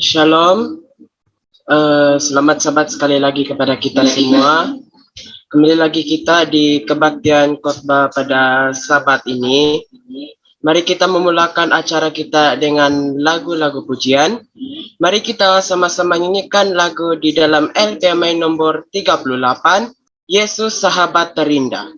Shalom, selamat sabat sekali lagi kepada kita semua. Kembali lagi kita di kebaktian khotbah pada sabat ini. Mari kita memulakan acara kita dengan lagu-lagu pujian. Mari kita sama-sama nyanyikan lagu di dalam LPMI nomor 38, Yesus Sahabat Terindah.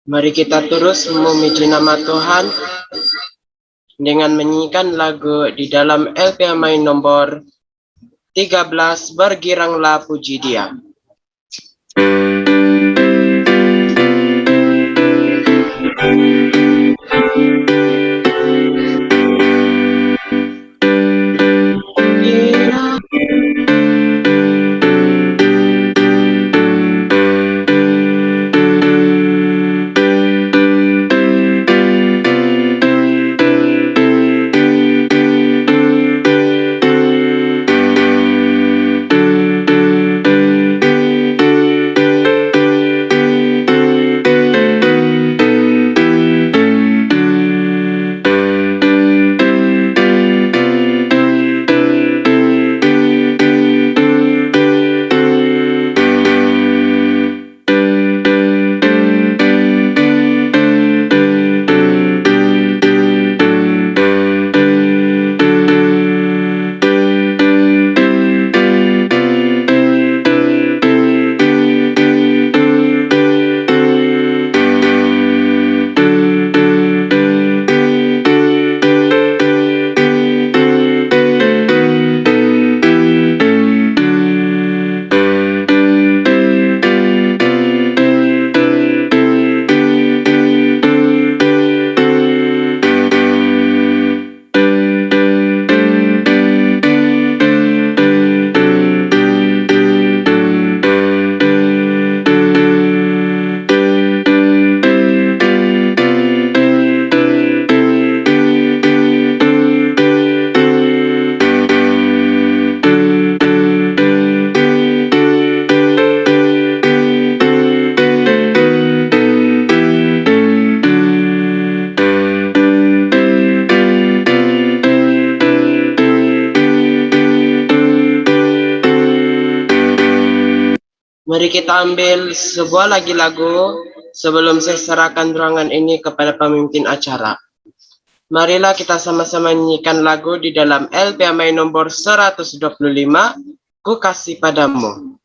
Mari kita terus memuji nama Tuhan dengan menyanyikan lagu di dalam LPMI nomor 13, Bergiranglah Puji Dia. Mari kita ambil sebuah lagi lagu sebelum saya serahkan ruangan ini kepada pemimpin acara. Marilah kita sama-sama nyanyikan lagu di dalam LPMI nomor 125, Ku Kasih Padamu.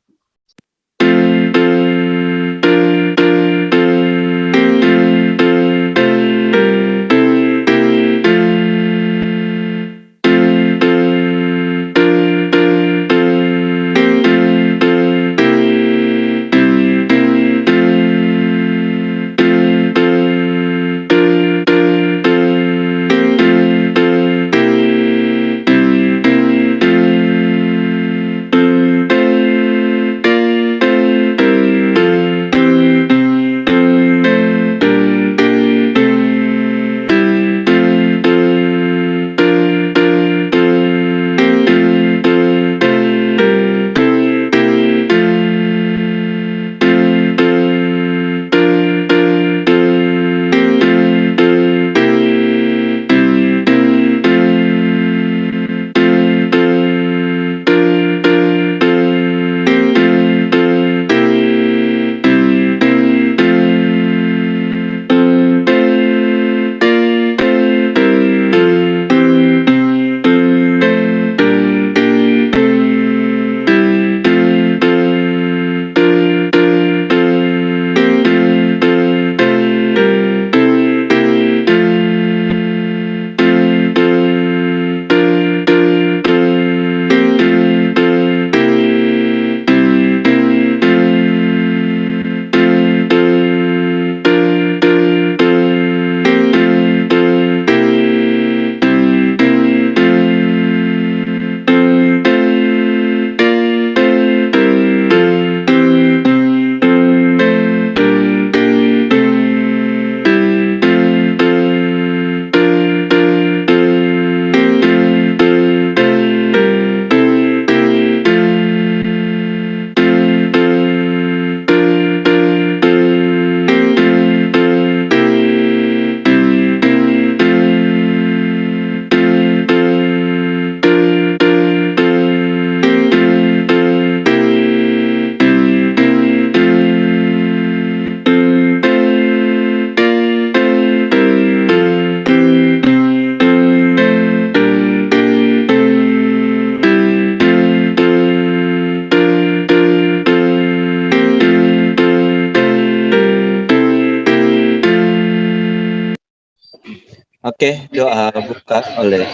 Oke, doa buka oleh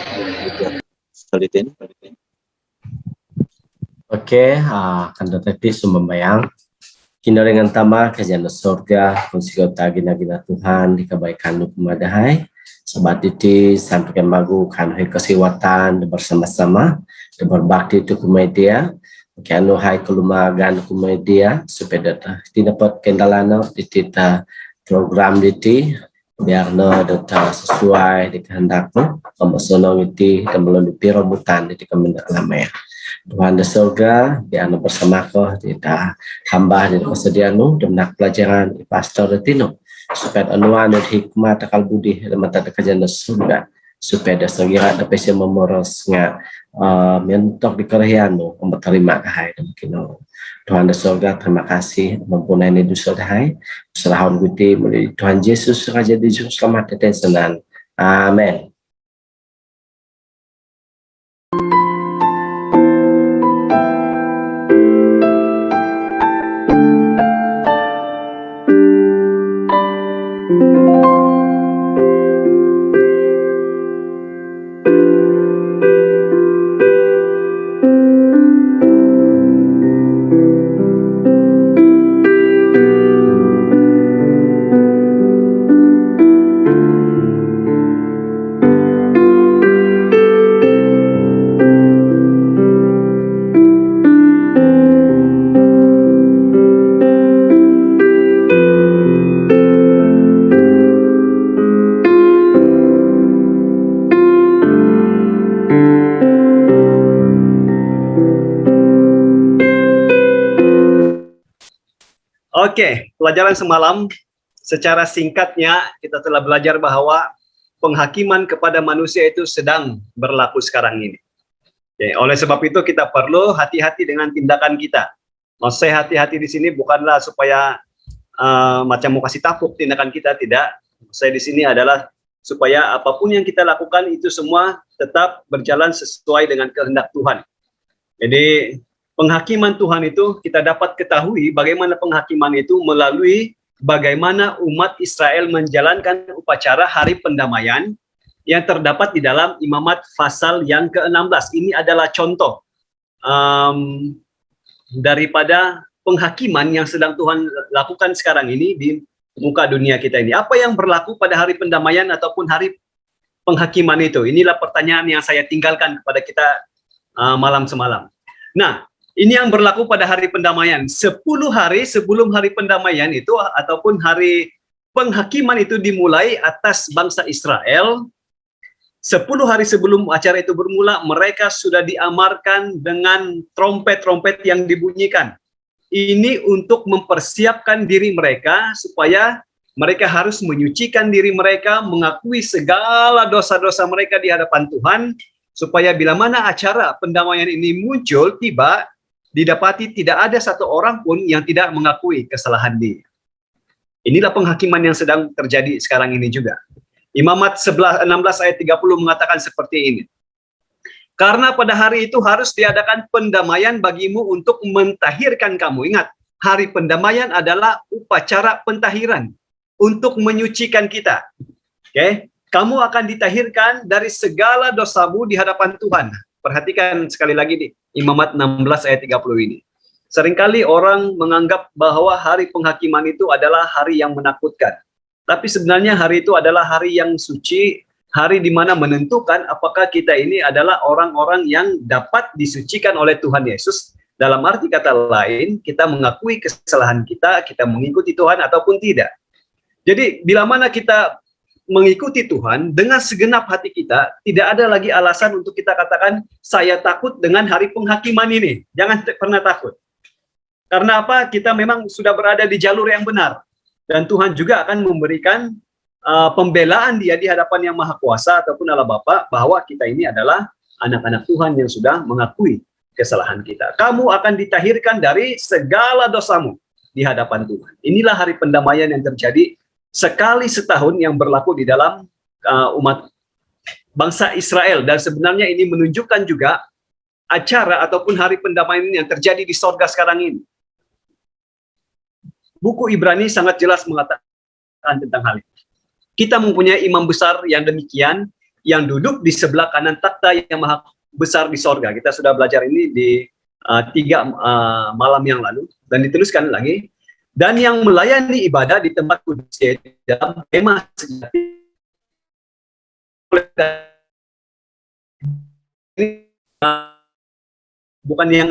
Solitin. Oke, akan tetapi sumbayang kini dengan tama kejana surga kunsigo tagina-gina Tuhan di kebaikan nukumadahai sobat iti sampaikan magu kan kesiwatan bersama-sama berbakti itu media kianu hai kelumagan media supaya dapat kendalana ditita program diti biar data sesuai di kehendakmu pembesono iti dan belum dipirobutan di kemendak lama ya Tuhan di surga biar bersama ko kita hamba di kesediaanmu dan pelajaran pastor Tino supaya anuan dan hikmah takal budi dan mata kerjaan surga supaya dasar gira dapat saya memorosnya mentok di kerjaanmu untuk terima kahai dan kino Tuhan di surga terima kasih mempunyai ini dosa dahai serahun budi melalui Tuhan Yesus raja di juru selamat dan senang amin. Oke, pelajaran semalam secara singkatnya kita telah belajar bahwa penghakiman kepada manusia itu sedang berlaku sekarang ini. Oke, oleh sebab itu kita perlu hati-hati dengan tindakan kita. Maksud saya hati-hati di sini bukanlah supaya macam mau kasih takut tindakan kita, tidak. Saya di sini adalah supaya apapun yang kita lakukan itu semua tetap berjalan sesuai dengan kehendak Tuhan. Jadi penghakiman Tuhan itu kita dapat ketahui bagaimana penghakiman itu melalui bagaimana umat Israel menjalankan upacara hari pendamaian yang terdapat di dalam Imamat pasal yang ke-16. Ini adalah contoh daripada penghakiman yang sedang Tuhan lakukan sekarang ini di muka dunia kita ini. Apa yang berlaku pada hari pendamaian ataupun hari penghakiman itu? Inilah pertanyaan yang saya tinggalkan kepada kita malam semalam. Nah, ini yang berlaku pada hari pendamaian. 10 hari sebelum hari pendamaian itu ataupun hari penghakiman itu dimulai atas bangsa Israel. 10 hari sebelum acara itu bermula, mereka sudah diamarkan dengan trompet-trompet yang dibunyikan. Ini untuk mempersiapkan diri mereka supaya mereka harus menyucikan diri mereka, mengakui segala dosa-dosa mereka di hadapan Tuhan, supaya bila mana acara pendamaian ini muncul, tiba, didapati tidak ada satu orang pun yang tidak mengakui kesalahan dia. Inilah penghakiman yang sedang terjadi sekarang ini juga. Imamat 16 ayat 30 mengatakan seperti ini. Karena pada hari itu harus diadakan pendamaian bagimu untuk mentahirkan kamu. Ingat, hari pendamaian adalah upacara pentahiran untuk menyucikan kita. Oke, kamu akan ditahirkan dari segala dosamu di hadapan Tuhan. Perhatikan sekali lagi di Imamat 16 ayat 30 ini. Seringkali orang menganggap bahwa hari penghakiman itu adalah hari yang menakutkan. Tapi sebenarnya hari itu adalah hari yang suci, hari di mana menentukan apakah kita ini adalah orang-orang yang dapat disucikan oleh Tuhan Yesus. Dalam arti kata lain, kita mengakui kesalahan kita, kita mengikuti Tuhan ataupun tidak. Jadi bila mana kita mengikuti Tuhan dengan segenap hati kita, tidak ada lagi alasan untuk kita katakan saya takut dengan hari penghakiman ini. Jangan pernah takut. Karena apa? Kita memang sudah berada di jalur yang benar, dan Tuhan juga akan memberikan pembelaan dia di hadapan Yang Maha Kuasa ataupun Allah Bapa bahwa kita ini adalah anak-anak Tuhan yang sudah mengakui kesalahan kita. Kamu akan ditahirkan dari segala dosamu di hadapan Tuhan. Inilah hari pendamaian yang terjadi sekali setahun yang berlaku di dalam umat bangsa Israel. Dan sebenarnya ini menunjukkan juga acara ataupun hari pendamaian yang terjadi di sorga sekarang ini. Buku Ibrani sangat jelas mengatakan tentang hal ini. Kita mempunyai imam besar yang demikian, yang duduk di sebelah kanan takhta yang maha besar di sorga. Kita sudah belajar ini di 3 malam yang lalu, dan dituliskan lagi, dan yang melayani ibadah di tempat kudus dalam kemah sejati. Bukan yang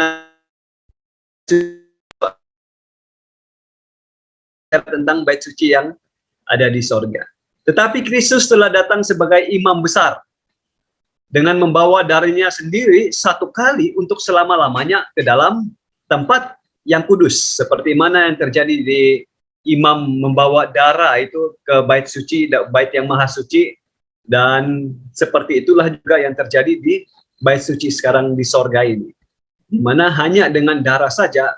tentang bait suci yang ada di sorga. Tetapi Kristus telah datang sebagai imam besar dengan membawa darahnya sendiri satu kali untuk selama-lamanya ke dalam tempat yang kudus. Seperti mana yang terjadi di imam membawa darah itu ke bait suci, bait yang maha suci, dan seperti itulah juga yang terjadi di bait suci sekarang di sorga ini, di mana hanya dengan darah saja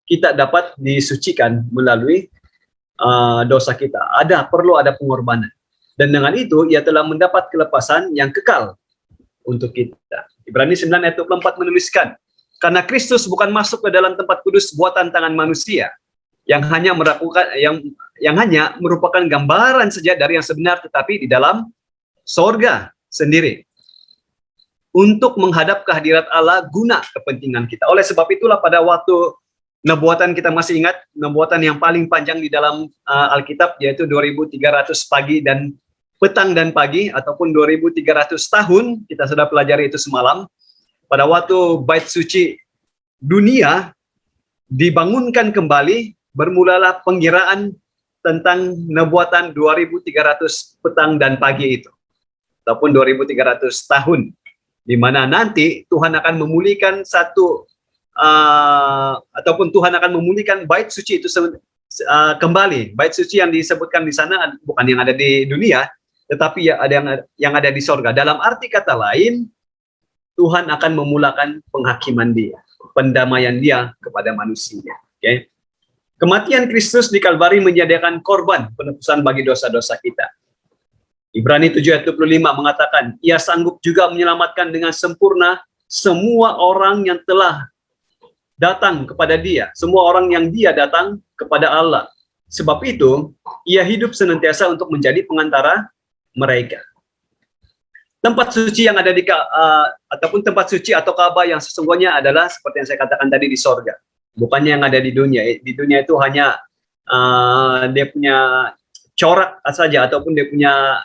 kita dapat disucikan melalui dosa kita. Perlu ada pengorbanan. Dan dengan itu, ia telah mendapat kelepasan yang kekal untuk kita. Ibrani 9 ayat 24 menuliskan, karena Kristus bukan masuk ke dalam tempat kudus buatan tangan manusia, yang hanya merupakan gambaran saja dari yang sebenar, tetapi di dalam sorga sendiri, untuk menghadap kehadirat Allah guna kepentingan kita. Oleh sebab itulah pada waktu nubuatan, kita masih ingat nubuatan yang paling panjang di dalam Alkitab, yaitu 2300 pagi dan petang dan pagi, ataupun 2300 tahun, kita sudah pelajari itu semalam. Pada waktu bait suci dunia dibangunkan kembali, bermulalah pengiraan tentang nubuatan 2300 petang dan pagi itu, ataupun 2300 tahun, di mana nanti Tuhan akan memulihkan ataupun Tuhan akan memulihkan bait suci itu kembali. Bait suci yang disebutkan di sana bukan yang ada di dunia, tetapi ada yang ada di sorga. Dalam arti kata lain, Tuhan akan memulakan penghakiman Dia, pendamaian Dia kepada manusia. Okay? Kematian Kristus di Kalvari menyediakan korban penebusan bagi dosa-dosa kita. Ibrani 7 ayat 25 mengatakan, ia sanggup juga menyelamatkan dengan sempurna semua orang yang telah datang kepada Dia, semua orang yang Dia datang kepada Allah. Sebab itu, ia hidup senantiasa untuk menjadi pengantara mereka. Tempat suci yang ada ataupun tempat suci atau Ka'bah yang sesungguhnya adalah seperti yang saya katakan tadi di sorga, bukannya yang ada di dunia. Di dunia itu hanya dia punya corak saja, ataupun dia punya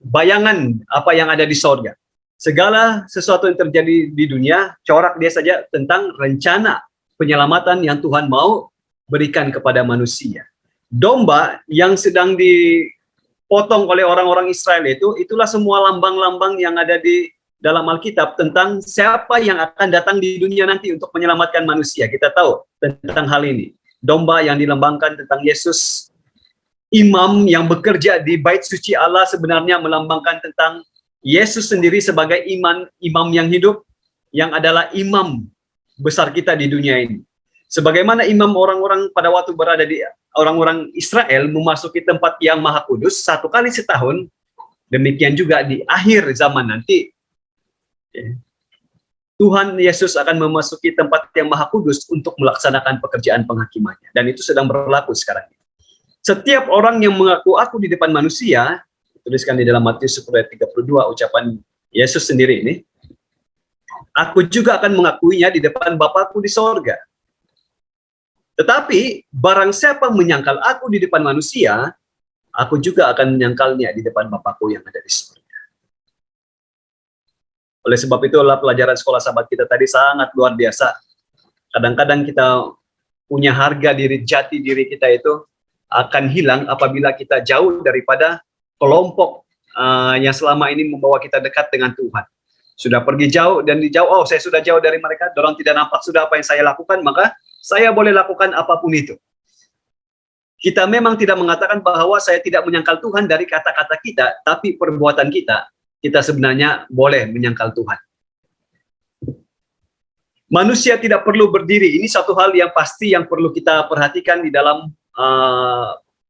bayangan apa yang ada di sorga. Segala sesuatu yang terjadi di dunia, corak dia saja tentang rencana penyelamatan yang Tuhan mau berikan kepada manusia. Domba yang sedang dipotong oleh orang-orang Israel itulah semua lambang-lambang yang ada di dalam Alkitab tentang siapa yang akan datang di dunia nanti untuk menyelamatkan manusia. Kita tahu tentang hal ini. Domba yang dilambangkan tentang Yesus. Imam yang bekerja di bait suci Allah sebenarnya melambangkan tentang Yesus sendiri sebagai imam yang hidup, yang adalah imam besar kita di dunia ini. Sebagaimana imam orang-orang pada waktu berada di orang-orang Israel memasuki tempat yang maha kudus 1 kali setahun, demikian juga di akhir zaman nanti Tuhan Yesus akan memasuki tempat yang maha kudus untuk melaksanakan pekerjaan penghakimannya, dan itu sedang berlaku sekarang. Setiap orang yang mengaku aku di depan manusia, tuliskan di dalam Matius 10 ayat 32, ucapan Yesus sendiri ini, aku juga akan mengakuinya di depan Bapakku di sorga. Tetapi barang siapa menyangkal aku di depan manusia, aku juga akan menyangkalnya di depan Bapakku yang ada di sorga. Oleh sebab itulah pelajaran sekolah sahabat kita tadi sangat luar biasa. Kadang-kadang kita punya harga diri, jati diri kita itu akan hilang apabila kita jauh daripada kelompok yang selama ini membawa kita dekat dengan Tuhan. Sudah pergi jauh dan dijauh, saya sudah jauh dari mereka, dorang tidak nampak sudah apa yang saya lakukan, maka saya boleh lakukan apapun itu. Kita memang tidak mengatakan bahwa saya tidak menyangkal Tuhan dari kata-kata kita, tapi perbuatan kita sebenarnya boleh menyangkal Tuhan. Manusia tidak perlu berdiri, ini satu hal yang pasti yang perlu kita perhatikan di dalam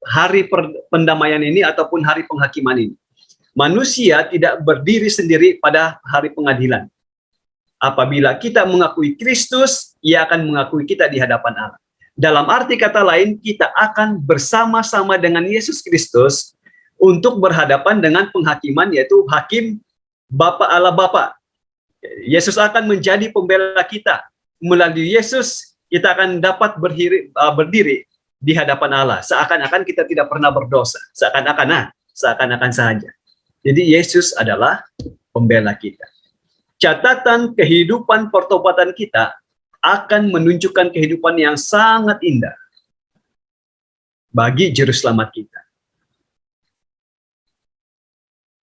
hari pendamaian ini ataupun hari penghakiman ini. Manusia tidak berdiri sendiri pada hari pengadilan. Apabila kita mengakui Kristus, Ia akan mengakui kita di hadapan Allah. Dalam arti kata lain, kita akan bersama-sama dengan Yesus Kristus untuk berhadapan dengan penghakiman, yaitu hakim Bapa Allah Bapa. Yesus akan menjadi pembela kita. Melalui Yesus, kita akan dapat berdiri di hadapan Allah. Seakan-akan kita tidak pernah berdosa. Seakan-akan saja. Jadi Yesus adalah pembela kita. Catatan kehidupan pertobatan kita akan menunjukkan kehidupan yang sangat indah bagi juru selamat kita.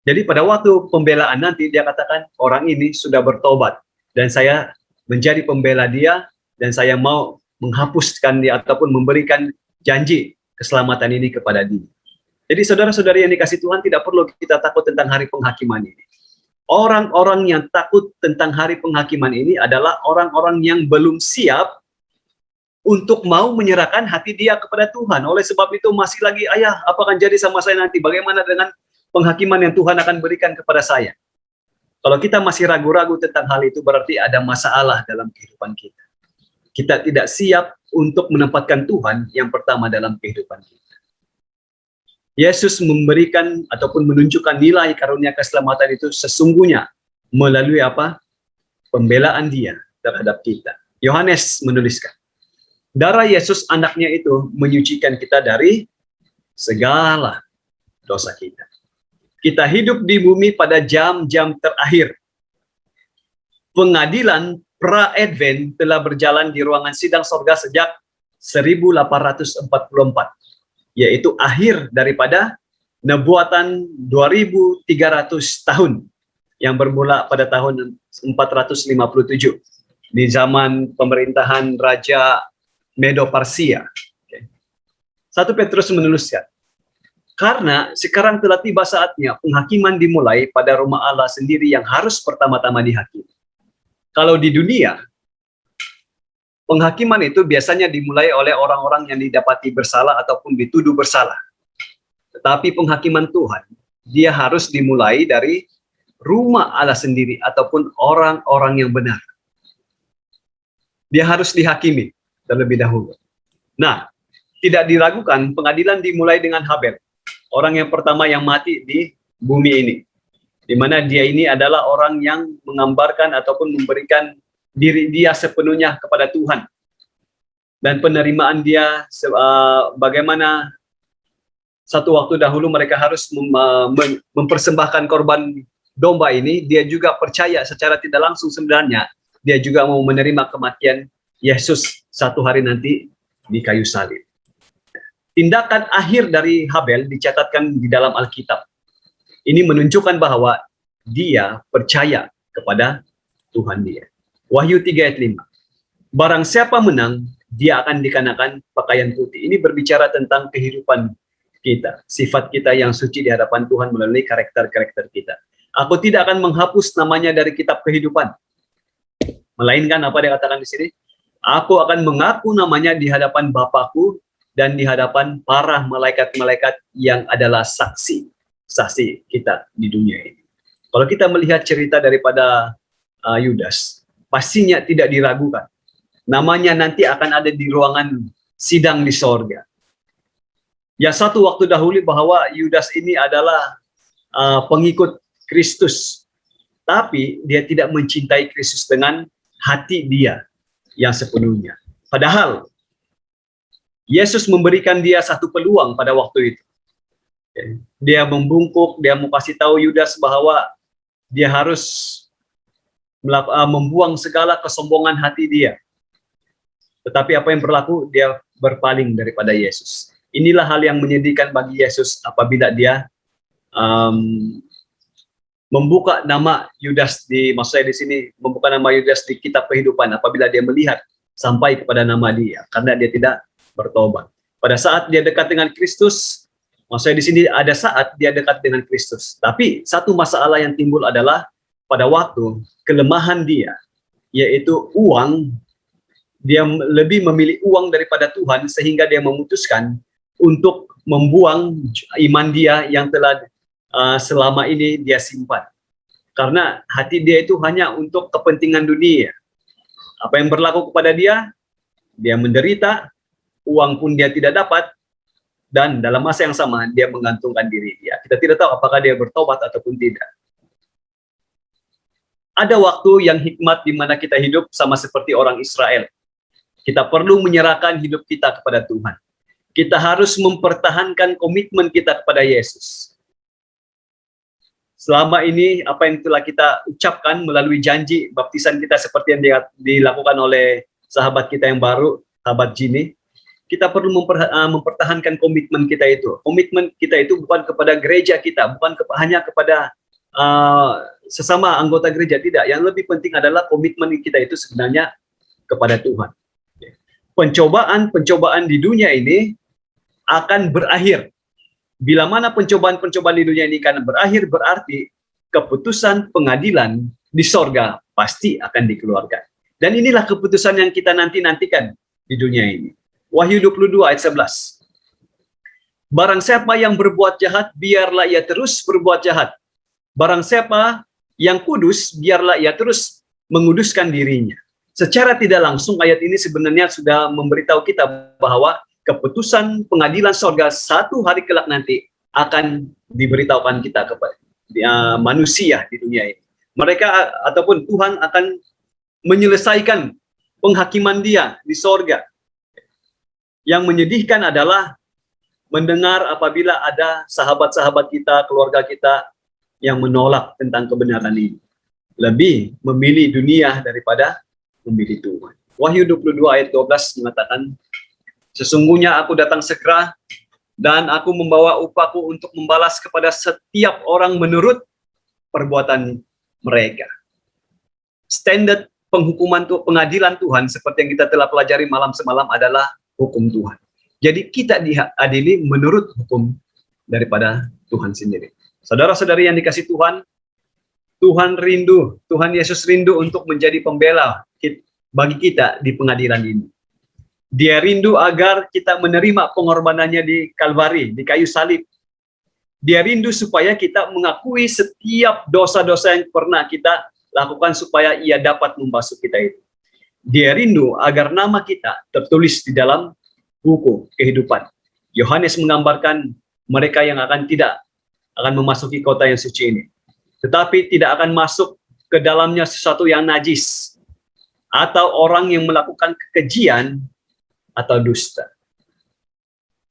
Jadi pada waktu pembelaan nanti dia katakan, orang ini sudah bertobat dan saya menjadi pembela dia dan saya mau menghapuskan dia ataupun memberikan janji keselamatan ini kepada dia. Jadi saudara-saudari yang dikasih Tuhan, tidak perlu kita takut tentang hari penghakiman ini. Orang-orang yang takut tentang hari penghakiman ini adalah orang-orang yang belum siap untuk mau menyerahkan hati dia kepada Tuhan. Oleh sebab itu masih lagi, ayah, apa akan jadi sama saya nanti? Bagaimana dengan penghakiman yang Tuhan akan berikan kepada saya? Kalau kita masih ragu-ragu tentang hal itu, berarti ada masalah dalam kehidupan kita. Kita tidak siap untuk menempatkan Tuhan yang pertama dalam kehidupan kita. Yesus memberikan ataupun menunjukkan nilai karunia keselamatan itu sesungguhnya melalui apa? Pembelaan dia terhadap kita. Yohanes menuliskan, darah Yesus anaknya itu menyucikan kita dari segala dosa kita. Kita hidup di bumi pada jam-jam terakhir. Pengadilan pra-Advent telah berjalan di ruangan sidang sorga sejak 1844. Yaitu akhir daripada nubuatan 2300 tahun yang bermula pada tahun 457 di zaman pemerintahan Raja Medo-Parsia. 1 Petrus menuliskan, karena sekarang telah tiba saatnya penghakiman dimulai pada rumah Allah sendiri yang harus pertama-tama dihakimi. Kalau di dunia, penghakiman itu biasanya dimulai oleh orang-orang yang didapati bersalah ataupun dituduh bersalah. Tetapi penghakiman Tuhan, dia harus dimulai dari rumah Allah sendiri ataupun orang-orang yang benar. Dia harus dihakimi terlebih dahulu. Nah, tidak diragukan pengadilan dimulai dengan Habel, orang yang pertama yang mati di bumi ini. Di mana dia ini adalah orang yang menggambarkan ataupun memberikan diri dia sepenuhnya kepada Tuhan. Dan penerimaan dia bagaimana satu waktu dahulu mereka harus mempersembahkan korban domba ini, dia juga percaya secara tidak langsung sebenarnya dia juga mau menerima kematian Yesus satu hari nanti di kayu salib. Tindakan akhir dari Habel dicatatkan di dalam Alkitab. Ini menunjukkan bahwa dia percaya kepada Tuhan dia. Wahyu 3 ayat 5. Barang siapa menang, dia akan dikenakan pakaian putih. Ini berbicara tentang kehidupan kita, sifat kita yang suci di hadapan Tuhan melalui karakter-karakter kita. Aku tidak akan menghapus namanya dari kitab kehidupan. Melainkan apa dia katakan di sini? Aku akan mengaku namanya di hadapan Bapakku dan di hadapan para malaikat-malaikat yang adalah saksi kita di dunia ini. Kalau kita melihat cerita daripada Yudas, pastinya tidak diragukan. Namanya nanti akan ada di ruangan sidang di sorga. Ya, satu waktu dahulu bahwa Yudas ini adalah pengikut Kristus. Tapi dia tidak mencintai Kristus dengan hati dia yang sepenuhnya. Padahal Yesus memberikan dia satu peluang pada waktu itu. Dia membungkuk, dia mau kasih tahu Yudas bahwa dia harus membuang segala kesombongan hati dia. Tetapi apa yang berlaku? Dia berpaling daripada Yesus. Inilah hal yang menyedihkan bagi Yesus apabila dia membuka nama Yudas maksud saya di sini membuka nama Yudas di kitab kehidupan apabila dia melihat sampai kepada nama dia karena dia tidak bertobat. Pada saat dia dekat dengan Kristus, maksud saya di sini ada saat dia dekat dengan Kristus. Tapi satu masalah yang timbul adalah pada waktu kelemahan dia, yaitu uang, dia lebih memilih uang daripada Tuhan sehingga dia memutuskan untuk membuang iman dia yang telah selama ini dia simpan. Karena hati dia itu hanya untuk kepentingan dunia. Apa yang berlaku kepada dia? Dia menderita, uang pun dia tidak dapat, dan dalam masa yang sama dia menggantungkan diri dia. Kita tidak tahu apakah dia bertobat ataupun tidak. Ada waktu yang hikmat di mana kita hidup sama seperti orang Israel. Kita perlu menyerahkan hidup kita kepada Tuhan. Kita harus mempertahankan komitmen kita kepada Yesus. Selama ini apa yang telah kita ucapkan melalui janji baptisan kita seperti yang dilakukan oleh sahabat kita yang baru, sahabat Jini, kita perlu mempertahankan komitmen kita itu. Komitmen kita itu bukan kepada gereja kita, bukan hanya kepada sesama anggota gereja, tidak. Yang lebih penting adalah komitmen kita itu sebenarnya kepada Tuhan. Pencobaan-pencobaan di dunia ini akan berakhir. Bila mana pencobaan-pencobaan di dunia ini akan berakhir, berarti keputusan pengadilan di sorga pasti akan dikeluarkan. Dan inilah keputusan yang kita nantikan di dunia ini. Wahyu 22 ayat 11. Barang siapa yang berbuat jahat, biarlah ia terus berbuat jahat. Barang siapa yang kudus, biarlah ia terus menguduskan dirinya. Secara tidak langsung ayat ini sebenarnya sudah memberitahu kita bahwa keputusan pengadilan sorga satu hari kelak nanti akan diberitahukan kita kepada manusia di dunia ini. Mereka ataupun Tuhan akan menyelesaikan penghakiman dia di sorga. Yang menyedihkan adalah mendengar apabila ada sahabat-sahabat kita, keluarga kita yang menolak tentang kebenaran ini. Lebih memilih dunia daripada memilih Tuhan. Wahyu 22 ayat 12 mengatakan, sesungguhnya aku datang segera dan aku membawa upahku untuk membalas kepada setiap orang menurut perbuatan mereka. Standar penghukuman pengadilan Tuhan seperti yang kita telah pelajari malam semalam adalah hukum Tuhan. Jadi kita diadili menurut hukum daripada Tuhan sendiri. Saudara-saudari yang dikasih Tuhan, Tuhan Yesus rindu untuk menjadi pembela bagi kita di pengadilan ini. Dia rindu agar kita menerima pengorbanannya di Kalvari, di kayu salib. Dia rindu supaya kita mengakui setiap dosa-dosa yang pernah kita lakukan supaya ia dapat membasuh kita itu. Dia rindu agar nama kita tertulis di dalam buku kehidupan. Yohanes menggambarkan mereka yang tidak akan memasuki kota yang suci ini. Tetapi tidak akan masuk ke dalamnya sesuatu yang najis atau orang yang melakukan kekejian atau dusta.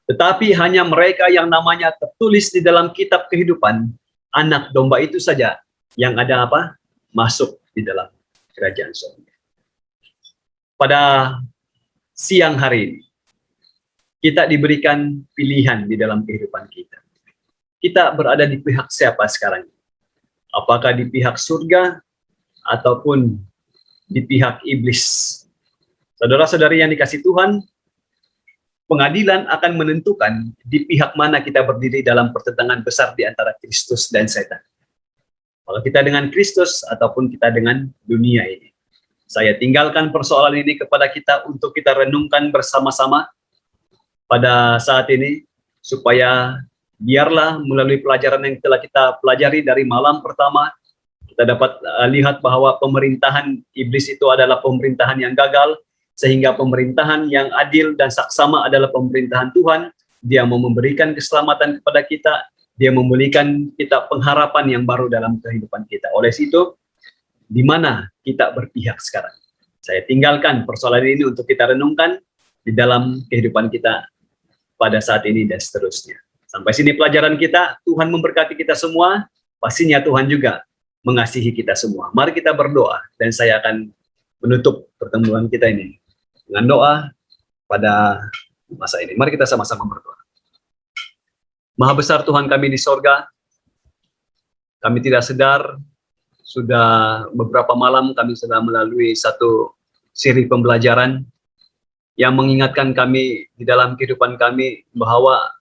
Tetapi hanya mereka yang namanya tertulis di dalam kitab kehidupan anak domba itu saja yang ada masuk di dalam kerajaan surga. Pada siang hari ini kita diberikan pilihan di dalam kehidupan kita. Kita berada di pihak siapa sekarang? Apakah di pihak surga ataupun di pihak iblis? Saudara-saudari yang dikasih Tuhan, pengadilan akan menentukan di pihak mana kita berdiri dalam pertentangan besar di antara Kristus dan setan. Kalau kita dengan Kristus ataupun kita dengan dunia ini. Saya tinggalkan persoalan ini kepada kita untuk kita renungkan bersama-sama pada saat ini, supaya biarlah melalui pelajaran yang telah kita pelajari dari malam pertama, kita dapat lihat bahwa pemerintahan iblis itu adalah pemerintahan yang gagal, sehingga pemerintahan yang adil dan saksama adalah pemerintahan Tuhan. Dia mau memberikan keselamatan kepada kita, dia memberikan kita pengharapan yang baru dalam kehidupan kita. Oleh itu, di mana kita berpihak sekarang? Saya tinggalkan persoalan ini untuk kita renungkan di dalam kehidupan kita pada saat ini dan seterusnya. Sampai sini pelajaran kita. Tuhan memberkati kita semua. Pastinya Tuhan juga mengasihi kita semua. Mari kita berdoa dan saya akan menutup pertemuan kita ini dengan doa pada masa ini. Mari kita sama-sama berdoa. Maha besar Tuhan kami di sorga, kami tidak sadar, sudah beberapa malam kami sudah melalui satu siri pembelajaran yang mengingatkan kami di dalam kehidupan kami bahwa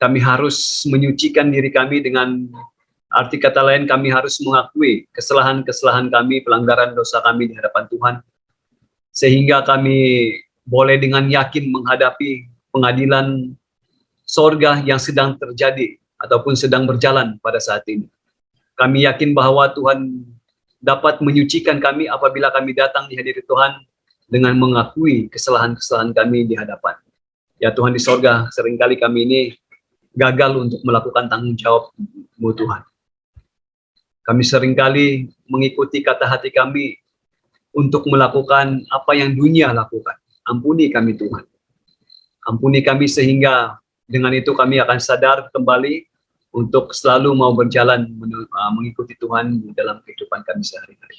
kami harus menyucikan diri kami. Dengan arti kata lain, kami harus mengakui kesalahan-kesalahan kami, pelanggaran dosa kami di hadapan Tuhan, sehingga kami boleh dengan yakin menghadapi pengadilan sorga yang sedang terjadi ataupun sedang berjalan pada saat ini. Kami yakin bahwa Tuhan dapat menyucikan kami apabila kami datang di hadirat Tuhan dengan mengakui kesalahan-kesalahan kami di hadapan. Ya Tuhan di sorga, seringkali kami ini gagal untuk melakukan tanggung jawab-Mu Tuhan. Kami seringkali mengikuti kata hati kami untuk melakukan apa yang dunia lakukan. Ampuni kami Tuhan. Ampuni kami sehingga dengan itu kami akan sadar kembali untuk selalu mau berjalan mengikuti Tuhan dalam kehidupan kami sehari-hari.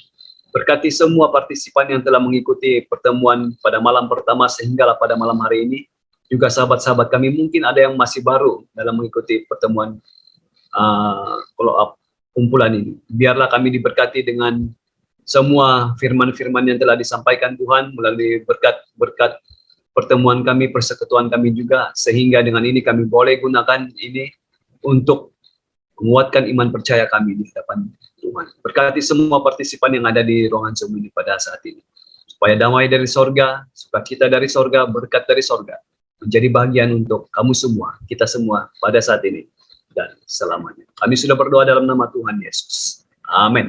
Berkati semua partisipan yang telah mengikuti pertemuan pada malam pertama sehinggalah pada malam hari ini. Juga sahabat-sahabat kami mungkin ada yang masih baru dalam mengikuti pertemuan follow up kumpulan ini. Biarlah kami diberkati dengan semua firman-firman yang telah disampaikan Tuhan melalui berkat-berkat pertemuan kami, persekutuan kami juga, sehingga dengan ini kami boleh gunakan ini untuk menguatkan iman percaya kami di hadapan Tuhan. Berkati semua partisipan yang ada di ruangan Zoom ini pada saat ini. Supaya damai dari sorga, sukacita dari sorga, berkat dari sorga menjadi bagian untuk kamu semua, kita semua pada saat ini dan selamanya. Kami sudah berdoa dalam nama Tuhan Yesus. Amin.